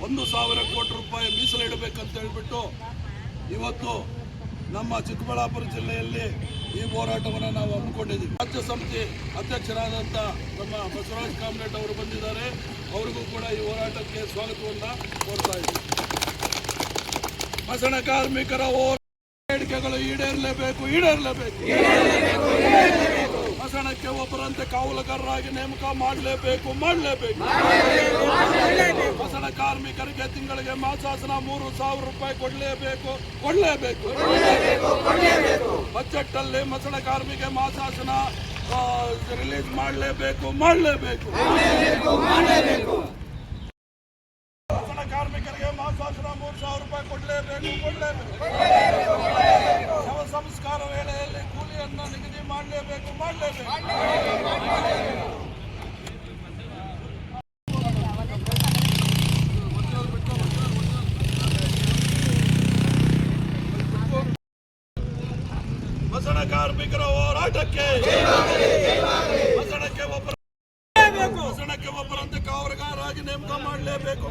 1,000 ಕೋಟಿ ರೂಪಾಯಿ ಮೀಸಲಿಡಬೇಕಂತ ಹೇಳ್ಬಿಟ್ಟು ಇವತ್ತು ನಮ್ಮ ಚಿಕ್ಕಬಳ್ಳಾಪುರ ಜಿಲ್ಲೆಯಲ್ಲಿ ಈ ಹೋರಾಟವನ್ನು ನಾವು ಹಮ್ಮಿಕೊಂಡಿದ್ದೀವಿ. ರಾಜ್ಯ ಸಮಿತಿ ಅಧ್ಯಕ್ಷರಾದಂಥ ನಮ್ಮ ಬಸವರಾಜ ಕಾಮರೆಡ್ಡಿ ಅವರು ಬಂದಿದ್ದಾರೆ. ಅವರಿಗೂ ಕೂಡ ಈ ಹೋರಾಟಕ್ಕೆ ಸ್ವಾಗತವನ್ನು ಕೋರ್ತಾ ಇದ್ದೀವಿ. ಮಸಣ ಕಾರ್ಮಿಕರ ಬೇಡಿಕೆಗಳು ಈಡೇರಲೇಬೇಕು. ಮಸಣಕ್ಕೆ ಒಬ್ಬರಂತೆ ಕಾವಲುಗಾರರಾಗಿ ನೇಮಕ ಮಾಡಲೇಬೇಕು. ಮಸಣ ಕಾರ್ಮಿಕರಿಗೆ ತಿಂಗಳಿಗೆ ಮಾಸಾಸನ 3,000 ರೂಪಾಯಿ ಕೊಡಲೇಬೇಕು. ಬಜೆಟ್ ಅಲ್ಲಿ ಮಸಣ ಕಾರ್ಮಿಕ ಮಾಸಾಸನ ರಿಲೀಸ್ ಮಾಡಲೇಬೇಕು. ಮಸಣ ಕಾರ್ಮಿಕರಿಗೆ ಮಾಸಾಸನ 3,000 ರೂಪಾಯಿ ಕೊಡಲೇಬೇಕು. ಶವ ಸಂಸ್ಕಾರ ವೇಳೆಯಲ್ಲಿ ಕೂಲಿಯನ್ನು ನಿಗದಿ ಮಾಡಲೇಬೇಕು. ಮಸಣ ಕಾರ್ಮಿಕರ ಹೋರಾಟಕ್ಕೆ ಮಸಣಕ್ಕೆ ಒಬ್ಬರಂತೆ ಕಾವಲುಗಾರರಾಗಿ ನೇಮಕ ಮಾಡಲೇಬೇಕು.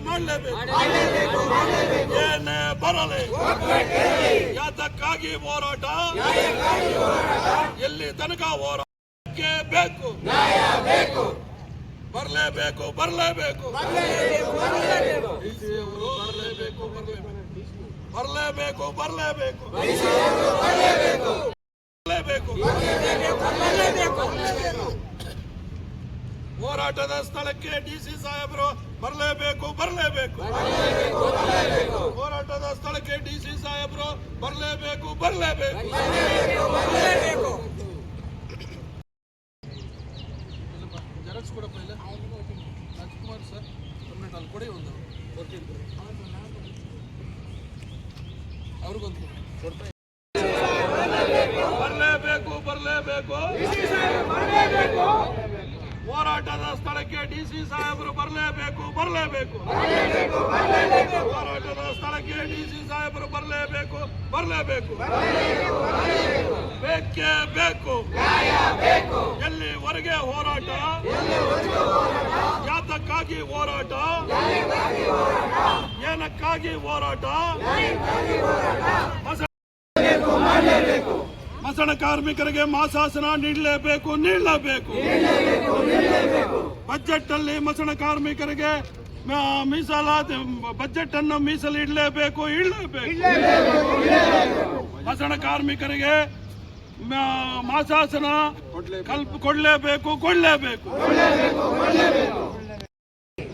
ಏನೇ ಬರಲಿ ಯಾತಕ್ಕಾಗಿ ಹೋರಾಟ, ಎಲ್ಲಿ ತನಕ ಹೋರಾಟಕ್ಕೆ ಬೇಕು. ಬರಲೇಬೇಕು. ಹೋರಾಟದ ಸ್ಥಳಕ್ಕೆ ಡಿಸಿ ಸಾಹೇಬರು ಬರಲೇಬೇಕು. ಹೋರಾಟದ ಸ್ಥಳಕ್ಕೆ ಡಿಸಿ ಸಾಹೇಬರು ಬರಲೇಬೇಕು. ಜೆರಾಕ್ಸ್ ಕೊಡಪ್ಪ ಇಲ್ಲ ರಾಜ್ಕುಮಾರ್ ಸರ್ ಕಂಪ್ಲೀಟ್ ಅಲ್ಲಿ ಕೊಡಿ. ಒಂದು ಅವ್ರಿಗೊಂದು ಕೊಡ್ತಾ ಬರಲೇಬೇಕು. ಹೋರಾಟದ ಸ್ಥಳಕ್ಕೆ ಡಿಸಿ ಸಾಹೇಬರು ಬರಲೇಬೇಕು. ಹೋರಾಟದ ಸ್ಥಳಕ್ಕೆ ಡಿಸಿ ಸಾಹೇಬರು ಬರಲೇಬೇಕು. ಬೇಕೇ ಬೇಕು. ಎಲ್ಲಿವರೆಗೆ ಹೋರಾಟ, ಯಾತಕ್ಕಾಗಿ ಹೋರಾಟ, ಏನಕ್ಕಾಗಿ ಹೋರಾಟ. ಮಸಣ ಕಾರ್ಮಿಕರಿಗೆ ಮಾಸಾಸನ ನೀಡಲೇಬೇಕು. ಬಜೆಟ್ ಅಲ್ಲಿ ಮಸಣ ಕಾರ್ಮಿಕರಿಗೆ ಮೀಸಲಾತಿ ಬಜೆಟ್ ಅನ್ನು ಮೀಸಲಿಡಲೇಬೇಕು. ಮಸಣ ಕಾರ್ಮಿಕರಿಗೆ ಮಾಸಾಸನ ಕೊಡಲೇಬೇಕು.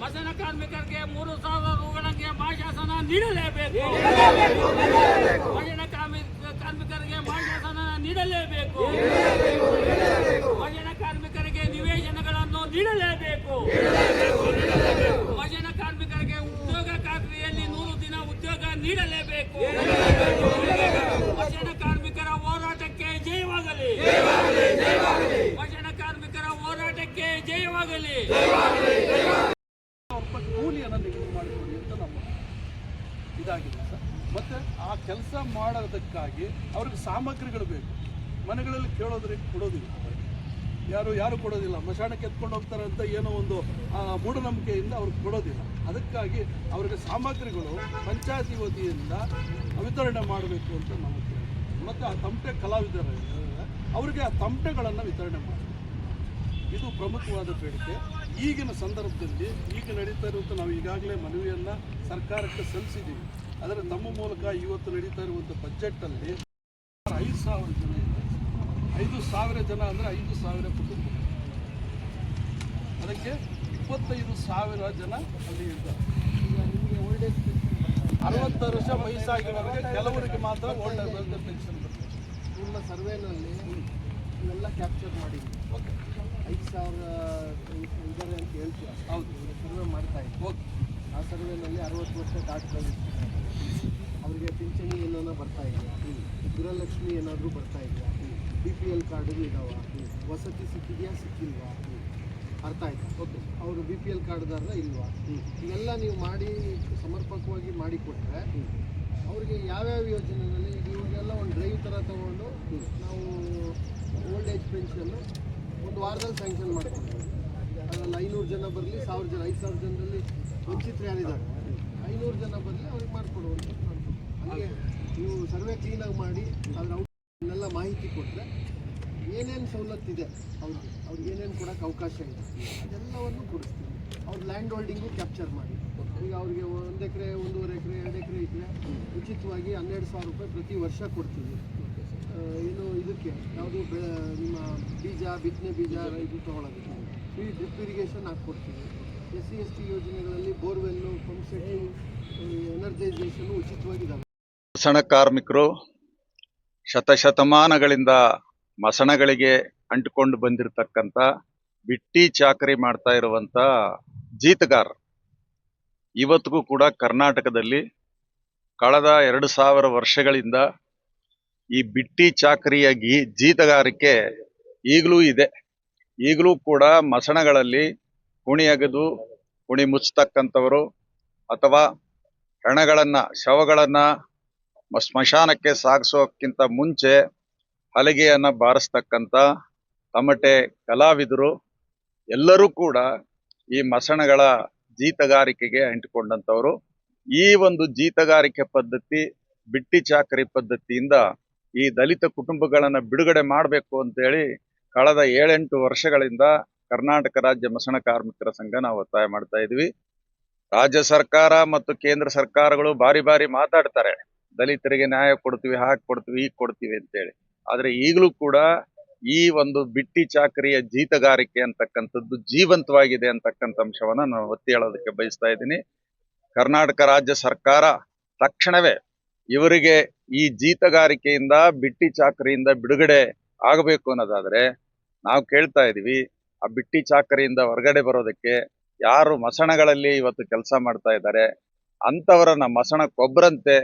ಮಸಣ ಕಾರ್ಮಿಕರಿಗೆ 3,000 ರೂಗಳಿಗೆ ಮಾಸಾಸನ ನೀಡಲೇಬೇಕು. ಮಸಣ ಕಾರ್ಮಿಕರಿಗೆ ಮಾಸಾಸನ ನೀಡಲೇಬೇಕು. ಮಸಣ ಕಾರ್ಮಿಕರಿಗೆ ನಿವೇಶನಗಳನ್ನು ನೀಡಲೇಬೇಕು. ಮಸಣ ಕಾರ್ಮಿಕರಿಗೆ ಉದ್ಯೋಗ ಖಾತ್ರಿಯಲ್ಲಿ 100 ದಿನ ಉದ್ಯೋಗ ನೀಡಲೇಬೇಕು. ಮಸಣ ಕಾರ್ಮಿಕರ ಹೋರಾಟಕ್ಕೆ ಜಯವಾಗಲಿ. ಮಸಣ ಕಾರ್ಮಿಕರ ಹೋರಾಟಕ್ಕೆ ಜಯವಾಗಲಿ. ಕೂಲಿಯನ್ನು ನಿಗದಿ ಮಾಡಿಕೊಡಿ ಅಂತ ನಮ್ಮ ಇದಾಗಿದೆ ಸರ್. ಮತ್ತು ಆ ಕೆಲಸ ಮಾಡೋದಕ್ಕಾಗಿ ಅವ್ರಿಗೆ ಸಾಮಗ್ರಿಗಳು ಬೇಕು. ಮನೆಗಳಲ್ಲಿ ಕೇಳೋದ್ರಿಗೆ ಕೊಡೋದಿಲ್ಲ, ಯಾರು ಕೊಡೋದಿಲ್ಲ. ಮಶಾಣಕ್ಕೆ ಎತ್ಕೊಂಡು ಹೋಗ್ತಾರೆ ಅಂತ ಏನೋ ಒಂದು ಮೂಢನಂಬಿಕೆಯಿಂದ ಅವ್ರಿಗೆ ಕೊಡೋದಿಲ್ಲ. ಅದಕ್ಕಾಗಿ ಅವ್ರಿಗೆ ಸಾಮಗ್ರಿಗಳು ಪಂಚಾಯತಿ ವತಿಯಿಂದ ವಿತರಣೆ ಮಾಡಬೇಕು ಅಂತ ನಾವು ಮತ್ತು ಆ ತಮಟೆ ಕಲಾವಿದರು ಅವರಿಗೆ ಆ ತಮಟೆಗಳನ್ನು ವಿತರಣೆ ಮಾಡಬೇಕು. ಇದು ಪ್ರಮುಖವಾದ ಬೇಡಿಕೆ. ಈಗಿನ ಸಂದರ್ಭದಲ್ಲಿ ಈಗ ನಡೀತಾ ಇರುವಂಥ ನಾವು ಈಗಾಗಲೇ ಮನವಿಯನ್ನು ಸರ್ಕಾರಕ್ಕೆ ಸಲ್ಲಿಸಿದ್ದೀವಿ. ಆದರೆ ತಮ್ಮ ಮೂಲಕ ಇವತ್ತು ನಡೀತಾ ಇರುವಂಥ ಬಜೆಟಲ್ಲಿ 5,000 ಜನ ಇದ್ದಾರೆ. 5,000 ಜನ ಅಂದರೆ 5,000 ಕುಟುಂಬ. ಅದಕ್ಕೆ 25,000 ಜನ ಅಲ್ಲಿ ಇರ್ತಾರೆ. ಈಗ ನಿಮಗೆ ಓಲ್ಡ್ ಏಜ್ ಪೆನ್ಷನ್ 60 ವರ್ಷ ವಯಸ್ಸಾಗಿರೋರಿಗೆ ಕೆಲವರಿಗೆ ಮಾತ್ರ ಓಲ್ಡ್ ಏಜ್ ಪೆನ್ಷನ್ ಬರ್ತದೆ. ನಿಮ್ಮ ಸರ್ವೇನಲ್ಲಿ ಇವೆಲ್ಲ ಕ್ಯಾಪ್ಚರ್ ಮಾಡಿ. ಓಕೆ, 5,000 ಇದ್ದಾರೆ ಅಂತ ಹೇಳ್ತೀವಿ. ಹೌದು, ಸರ್ವೆ ಮಾಡ್ತಾ ಇದ್ದೀವಿ. ಓಕೆ, ಆ ಸರ್ವೆನಲ್ಲಿ 60 ವರ್ಷ ದಾಟ್ಕೊಂಡಿರ್ತಾರೆ. ಅವರಿಗೆ ಪಿಂಚಣಿ ಏನೋ ಬರ್ತಾ ಇದೆಯಾ, ಗೃಹಲಕ್ಷ್ಮಿ ಏನಾದರೂ ಬರ್ತಾ ಇದೆಯಾ, BPL ಕಾರ್ಡುಗಳು ಇದಾವ, ವಸತಿ ಸಿಕ್ಕಿದೆಯಾ ಸಿಕ್ಕಿಲ್ವಾ, ಅರ್ಥ ಆಯ್ತು. ಓಕೆ, ಅವರು BPL ಕಾರ್ಡ್ದಾರ ಇಲ್ವಾ, ಇವೆಲ್ಲ ನೀವು ಮಾಡಿ ಸಮರ್ಪಕವಾಗಿ ಮಾಡಿಕೊಟ್ರೆ ಅವ್ರಿಗೆ ಯಾವ್ಯಾವ ಯೋಜನೆಯಲ್ಲಿ ಇವಾಗೆಲ್ಲ ಒಂದು ಡ್ರೈವ್ ಥರ ತೊಗೊಂಡು ನಾವು ಓಲ್ಡ್ ಏಜ್ ಪೆನ್ಷನ್ನು ಒಂದು ವಾರದಲ್ಲಿ ಸ್ಯಾಂಕ್ಷನ್ ಮಾಡ್ತೀವಿ. ಅದರಲ್ಲಿ 500 ಜನ ಬರಲಿ, 1,000 ಜನ, 5,000 ಜನರಲ್ಲಿ ವಂಚಿತರು ಯಾರಿದ್ದಾರೆ 500 ಜನ ಬಂದರೆ ಅವ್ರಿಗೆ ಮಾಡಿಕೊಡುವಂಥ ಹಾಗೆ ನೀವು ಸರ್ವೆ ಕ್ಲೀನಾಗಿ ಮಾಡಿ ಅದ್ರ ಔಟ್ನೆಲ್ಲ ಮಾಹಿತಿ ಕೊಟ್ಟರೆ ಏನೇನು ಸವಲತ್ತಿದೆ ಅವ್ರಿಗೆ ಏನೇನು ಕೊಡೋಕ್ಕೆ ಅವಕಾಶ ಇದೆ ಅದೆಲ್ಲವನ್ನು ಕೊಡಿಸ್ತೀವಿ. ಅವ್ರ ಲ್ಯಾಂಡ್ ಹೋಲ್ಡಿಂಗು ಕ್ಯಾಪ್ಚರ್ ಮಾಡಿ. ಈಗ ಅವ್ರಿಗೆ 1 ಎಕರೆ 1.5 ಎಕರೆ 2 ಎಕರೆ ಇದ್ದರೆ ಉಚಿತವಾಗಿ 12,000 ರೂಪಾಯಿ ಪ್ರತಿ ವರ್ಷ ಕೊಡ್ತೀವಿ. ಏನು ಇದಕ್ಕೆ ಯಾವುದು ನಿಮ್ಮ ಬಿತ್ತನೆ ಬೀಜ ಇದು ತೊಗೊಳೋದಕ್ಕೆ ಫ್ರೀ ಡ್ರಿಪ್ ಇರಿಗೇಷನ್ ಹಾಕ್ಕೊಡ್ತೀವಿ. SC/ST ಯೋಜನೆಗಳಲ್ಲಿ ಬೋರ್ವೆಲ್ಲು, ಪಂಪ್ ಸೆಟ್ಟು, ಎನರ್ಜೈಸೇಷನ್ನು ಉಚಿತವಾಗಿದ್ದಾವೆ. ಮಸಣ ಕಾರ್ಮಿಕರು ಶತಶತಮಾನಗಳಿಂದ ಮಸಣಗಳಿಗೆ ಅಂಟಿಕೊಂಡು ಬಂದಿರತಕ್ಕಂಥ ಬಿಟ್ಟಿ ಚಾಕರಿ ಮಾಡ್ತಾ ಇರುವಂಥ ಜೀತಗಾರರು ಇವತ್ತಿಗೂ ಕೂಡ ಕರ್ನಾಟಕದಲ್ಲಿ ಕಳೆದ 2000 ವರ್ಷಗಳಿಂದ ಈ ಬಿಟ್ಟಿ ಚಾಕರಿಯ ಜೀತಗಾರಿಕೆ ಈಗಲೂ ಇದೆ. ಈಗಲೂ ಕೂಡ ಮಸಣಗಳಲ್ಲಿ ಕುಣಿ ಅಗೆದು ಕುಣಿ ಮುಚ್ಚತಕ್ಕಂಥವರು ಅಥವಾ ಶವಗಳನ್ನು ಸ್ಮಶಾನಕ್ಕೆ ಸಾಗಿಸೋಕ್ಕಿಂತ ಮುಂಚೆ ಹಲಗೆಯನ್ನು ಬಾರಿಸ್ತಕ್ಕಂಥ ತಮಟೆ ಕಲಾವಿದರು ಎಲ್ಲರೂ ಕೂಡ ಈ ಮಸಣಗಳ ಜೀತಗಾರಿಕೆಗೆ ಅಂಟಿಕೊಂಡಂಥವರು. ಈ ಒಂದು ಜೀತಗಾರಿಕೆ ಪದ್ಧತಿ, ಬಿಟ್ಟಿ ಚಾಕರಿ ಪದ್ಧತಿಯಿಂದ ಈ ದಲಿತ ಕುಟುಂಬಗಳನ್ನು ಬಿಡುಗಡೆ ಮಾಡಬೇಕು ಅಂತೇಳಿ ಕಳೆದ 7-8 ವರ್ಷಗಳಿಂದ ಕರ್ನಾಟಕ ರಾಜ್ಯ ಮಸಣ ಕಾರ್ಮಿಕರ ಸಂಘ ನಾವು ಒತ್ತಾಯ ಮಾಡ್ತಾ ಇದ್ವಿ. ರಾಜ್ಯ ಸರ್ಕಾರ ಮತ್ತು ಕೇಂದ್ರ ಸರ್ಕಾರಗಳು ಬಾರಿ ಮಾತಾಡ್ತಾರೆ, ದಲಿತರಿಗೆ ನ್ಯಾಯ ಕೊಡ್ತೀವಿ, ಹಾಗೆ ಕೊಡ್ತೀವಿ, ಹೀಗೆ ಕೊಡ್ತೀವಿ ಅಂತೇಳಿ. ಆದರೆ ಈಗಲೂ ಕೂಡ ಈ ಒಂದು ಬಿಟ್ಟಿ ಚಾಕರಿಯ ಜೀತಗಾರಿಕೆ ಅಂತಕ್ಕಂಥದ್ದು ಜೀವಂತವಾಗಿದೆ ಅಂತಕ್ಕಂಥ ಅಂಶವನ್ನು ನಾನು ಒತ್ತಿ ಹೇಳೋದಕ್ಕೆ ಬಯಸ್ತಾ ಇದ್ದೀನಿ. ಕರ್ನಾಟಕ ರಾಜ್ಯ ಸರ್ಕಾರ ತಕ್ಷಣವೇ ಇವರಿಗೆ ಈ ಜೀತಗಾರಿಕೆಯಿಂದ, ಬಿಟ್ಟಿ ಚಾಕರಿಯಿಂದ ಬಿಡುಗಡೆ ಆಗಬೇಕು ಅನ್ನೋದಾದ್ರೆ ನಾವು ಕೇಳ್ತಾ ಇದೀವಿ, ಆ ಬಿಟ್ಟಿ ಚಾಕರಿಯಿಂದ ಹೊರಗಡೆ ಬರೋದಕ್ಕೆ ಯಾರು ಮಸಣಗಳಲ್ಲಿ ಇವತ್ತು ಕೆಲಸ ಮಾಡ್ತಾ ಇದ್ದಾರೆ ಅಂಥವರನ್ನ ಮಸಣಕ್ಕೊಬ್ಬರಂತೆ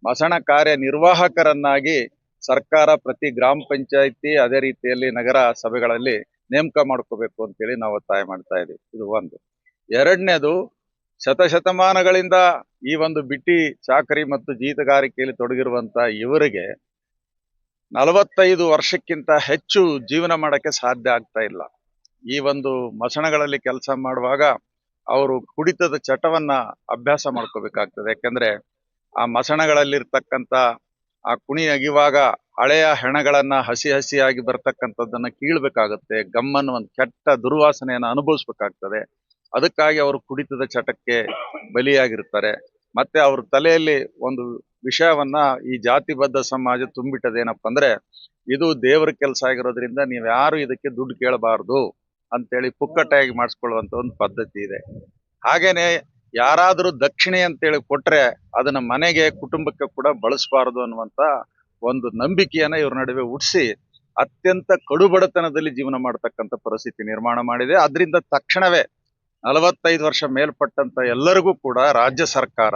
ಮಸಣ ಕಾರ್ಯ ನಿರ್ವಾಹಕರನ್ನಾಗಿ ಸರ್ಕಾರ ಪ್ರತಿ ಗ್ರಾಮ ಪಂಚಾಯಿತಿ ಅದೇ ರೀತಿಯಲ್ಲಿ ನಗರ ಸಭೆಗಳಲ್ಲಿ ನೇಮಕ ಮಾಡ್ಕೋಬೇಕು ಅಂತೇಳಿ ನಾವು ಒತ್ತಾಯ ಮಾಡ್ತಾ ಇದೀವಿ. ಇದು ಒಂದು. ಎರಡನೇದು, ಶತಶತಮಾನಗಳಿಂದ ಈ ಒಂದು ಬಿಟ್ಟಿ ಚಾಕರಿ ಮತ್ತು ಜೀತಗಾರಿಕೆಯಲ್ಲಿ ತೊಡಗಿರುವಂತ ಇವರಿಗೆ 45 ವರ್ಷಕ್ಕಿಂತ ಹೆಚ್ಚು ಜೀವನ ಮಾಡಕ್ಕೆ ಸಾಧ್ಯ ಆಗ್ತಾ ಇಲ್ಲ. ಈ ಒಂದು ಮಸಣಗಳಲ್ಲಿ ಕೆಲಸ ಮಾಡುವಾಗ ಅವರು ಕುಡಿತದ ಚಟವನ್ನ ಅಭ್ಯಾಸ ಮಾಡ್ಕೋಬೇಕಾಗ್ತದೆ. ಯಾಕಂದ್ರೆ ಆ ಮಸಣಗಳಲ್ಲಿರ್ತಕ್ಕಂಥ ಆ ಕುಣಿ ಅಗಿವಾಗ ಹಳೆಯ ಹೆಣಗಳನ್ನ ಹಸಿಯಾಗಿ ಬರ್ತಕ್ಕಂಥದ್ದನ್ನ ಕೀಳ್ಬೇಕಾಗತ್ತೆ. ಗಮ್ಮನ್ನು ಒಂದು ಕೆಟ್ಟ ದುರ್ವಾಸನೆಯನ್ನು ಅನುಭವಿಸ್ಬೇಕಾಗ್ತದೆ. ಅದಕ್ಕಾಗಿ ಅವರು ಕುಡಿತದ ಚಟಕ್ಕೆ ಬಲಿಯಾಗಿರ್ತಾರೆ. ಮತ್ತೆ ಅವ್ರ ತಲೆಯಲ್ಲಿ ಒಂದು ವಿಷಯವನ್ನ ಈ ಜಾತಿಬದ್ಧ ಸಮಾಜ ತುಂಬಿಟ್ಟದೇನಪ್ಪ ಅಂದ್ರೆ, ಇದು ದೇವರ ಕೆಲಸ ಆಗಿರೋದ್ರಿಂದ ನೀವ್ಯಾರು ಇದಕ್ಕೆ ದುಡ್ಡು ಕೇಳಬಾರ್ದು ಅಂತೇಳಿ ಪುಕ್ಕಟೆಯಾಗಿ ಮಾಡಿಸ್ಕೊಳ್ಳುವಂತ ಒಂದು ಪದ್ಧತಿ ಇದೆ. ಹಾಗೇನೆ ಯಾರಾದ್ರೂ ದಕ್ಷಿಣೆ ಅಂತೇಳಿ ಕೊಟ್ರೆ ಅದನ್ನ ಮನೆಗೆ, ಕುಟುಂಬಕ್ಕೆ ಕೂಡ ಬಳಸಬಾರದು ಅನ್ನುವಂತ ಒಂದು ನಂಬಿಕೆಯನ್ನ ಇವ್ರ ನಡುವೆ ಹುಟ್ಟಿಸಿ ಅತ್ಯಂತ ಕಡುಬಡತನದಲ್ಲಿ ಜೀವನ ಮಾಡತಕ್ಕಂಥ ಪರಿಸ್ಥಿತಿ ನಿರ್ಮಾಣ ಮಾಡಿದೆ. ಅದರಿಂದ ತಕ್ಷಣವೇ 45 ವರ್ಷ ಮೇಲ್ಪಟ್ಟಂತ ಎಲ್ಲರಿಗೂ ಕೂಡ ರಾಜ್ಯ ಸರ್ಕಾರ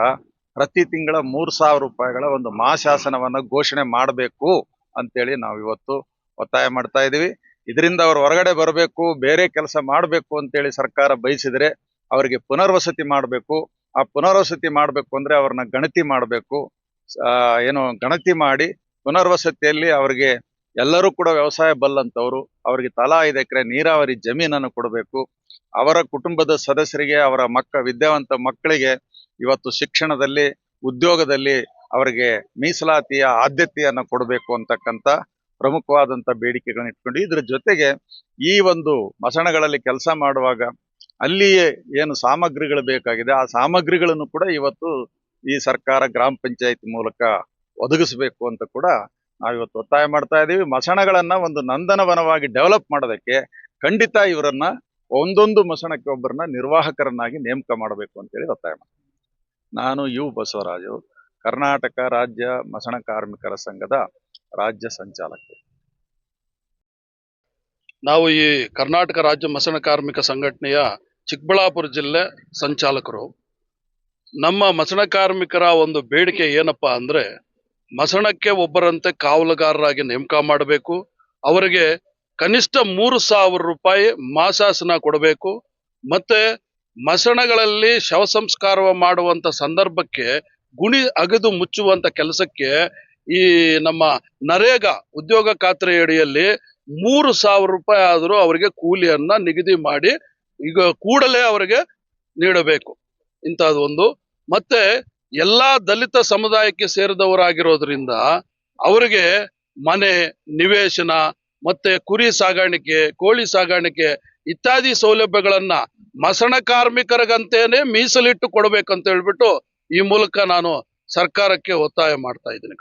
ಪ್ರತಿ ತಿಂಗಳ 3,000 ರೂಪಾಯಿಗಳ ಒಂದು ಮಹಾಶಾಸನವನ್ನ ಘೋಷಣೆ ಮಾಡಬೇಕು ಅಂತೇಳಿ ನಾವು ಇವತ್ತು ಒತ್ತಾಯ ಮಾಡ್ತಾ ಇದೀವಿ. ಇದರಿಂದ ಅವ್ರು ಹೊರಗಡೆ ಬರಬೇಕು, ಬೇರೆ ಕೆಲಸ ಮಾಡಬೇಕು ಅಂತೇಳಿ ಸರ್ಕಾರ ಬಯಸಿದ್ರೆ ಅವರಿಗೆ ಪುನರ್ವಸತಿ ಮಾಡಬೇಕು. ಆ ಪುನರ್ವಸತಿ ಮಾಡಬೇಕು ಅಂದ್ರೆ ಅವ್ರನ್ನ ಗಣತಿ ಮಾಡಬೇಕು. ಗಣತಿ ಮಾಡಿ ಪುನರ್ವಸತಿಯಲ್ಲಿ ಅವ್ರಿಗೆ ಎಲ್ಲರೂ ಕೂಡ ವ್ಯವಸಾಯ ಬಲ್ಲಂತವ್ರು, ಅವರಿಗೆ ತಲಾ 5 ಎಕರೆ ನೀರಾವರಿ ಜಮೀನನ್ನು ಕೊಡಬೇಕು. ಅವರ ಕುಟುಂಬದ ಸದಸ್ಯರಿಗೆ, ಅವರ ವಿದ್ಯಾವಂತ ಮಕ್ಕಳಿಗೆ ಇವತ್ತು ಶಿಕ್ಷಣದಲ್ಲಿ, ಉದ್ಯೋಗದಲ್ಲಿ ಅವರಿಗೆ ಮೀಸಲಾತಿಯ ಆದ್ಯತೆಯನ್ನು ಕೊಡಬೇಕು ಅಂತಕ್ಕಂಥ ಪ್ರಮುಖವಾದಂತ ಬೇಡಿಕೆಗಳನ್ನ ಇಟ್ಕೊಂಡು, ಇದ್ರ ಜೊತೆಗೆ ಈ ಒಂದು ಮಸಣಗಳಲ್ಲಿ ಕೆಲಸ ಮಾಡುವಾಗ ಅಲ್ಲಿಯೇ ಏನು ಸಾಮಗ್ರಿಗಳು ಬೇಕಾಗಿದೆ ಆ ಸಾಮಗ್ರಿಗಳನ್ನು ಕೂಡ ಇವತ್ತು ಈ ಸರ್ಕಾರ ಗ್ರಾಮ ಪಂಚಾಯತ್ ಮೂಲಕ ಒದಗಿಸಬೇಕು ಅಂತ ಕೂಡ ನಾವಿವತ್ತು ಒತ್ತಾಯ ಮಾಡ್ತಾ ಇದ್ದೀವಿ. ಮಸಣಗಳನ್ನ ಒಂದು ನಂದನವನವಾಗಿ ಡೆವಲಪ್ ಮಾಡೋದಕ್ಕೆ ಖಂಡಿತ ಇವರನ್ನ ಒಂದೊಂದು ಮಸಣಕ್ಕೆ ಒಬ್ಬರನ್ನ ನಿರ್ವಾಹಕರನ್ನಾಗಿ ನೇಮಕ ಮಾಡಬೇಕು ಅಂತೇಳಿ ಒತ್ತಾಯ ಮಾಡ್ತೀನಿ. ನಾನು ಯು ಬಸವರಾಜು, ಕರ್ನಾಟಕ ರಾಜ್ಯ ಮಸಣ ಕಾರ್ಮಿಕರ ಸಂಘದ ರಾಜ್ಯ ಸಂಚಾಲಕ. ನಾವು ಈ ಕರ್ನಾಟಕ ರಾಜ್ಯ ಮಸಣ ಕಾರ್ಮಿಕ ಸಂಘಟನೆಯ ಚಿಕ್ಕಬಳ್ಳಾಪುರ ಜಿಲ್ಲೆ ಸಂಚಾಲಕರು. ನಮ್ಮ ಮಸಣ ಕಾರ್ಮಿಕರ ಒಂದು ಬೇಡಿಕೆ ಏನಪ್ಪಾ ಅಂದ್ರೆ, ಮಸಣಕ್ಕೆ ಒಬ್ಬರಂತೆ ಕಾವಲುಗಾರರಾಗಿ ನೇಮಕ ಮಾಡಬೇಕು. ಅವರಿಗೆ ಕನಿಷ್ಠ 3,000 ರೂಪಾಯಿ ಮಾಸಾಸನ ಕೊಡಬೇಕು. ಮತ್ತೆ ಮಸಣಗಳಲ್ಲಿ ಶವ ಸಂಸ್ಕಾರ ಮಾಡುವಂತ ಸಂದರ್ಭಕ್ಕೆ ಗುಣಿ ಅಗೆದು ಮುಚ್ಚುವಂತ ಕೆಲಸಕ್ಕೆ ಈ ನಮ್ಮ ನರೇಗಾ ಉದ್ಯೋಗ ಖಾತ್ರಿ ಅಡಿಯಲ್ಲಿ 3,000 ರೂಪಾಯಿ ಆದರೂ ಅವರಿಗೆ ಕೂಲಿಯನ್ನ ನಿಗದಿ ಮಾಡಿ ಈಗ ಕೂಡಲೇ ಅವರಿಗೆ ನೀಡಬೇಕು. ಇಂಥದ್ದು ಒಂದು ಮತ್ತೆ ಎಲ್ಲಾ ದಲಿತ ಸಮುದಾಯಕ್ಕೆ ಸೇರಿದವರಾಗಿರೋದ್ರಿಂದ ಅವರಿಗೆ ಮನೆ, ನಿವೇಶನ ಮತ್ತೆ ಕುರಿ ಸಾಗಾಣಿಕೆ, ಕೋಳಿ ಸಾಗಾಣಿಕೆ ಇತ್ಯಾದಿ ಸೌಲಭ್ಯಗಳನ್ನ ಮಸಣ ಕಾರ್ಮಿಕರಿಗಂತೇನೆ ಮೀಸಲಿಟ್ಟು ಕೊಡಬೇಕಂತ ಹೇಳ್ಬಿಟ್ಟು ಈ ಮೂಲಕ ನಾನು ಸರ್ಕಾರಕ್ಕೆ ಒತ್ತಾಯ ಮಾಡ್ತಾ ಇದ್ದೀನಿ.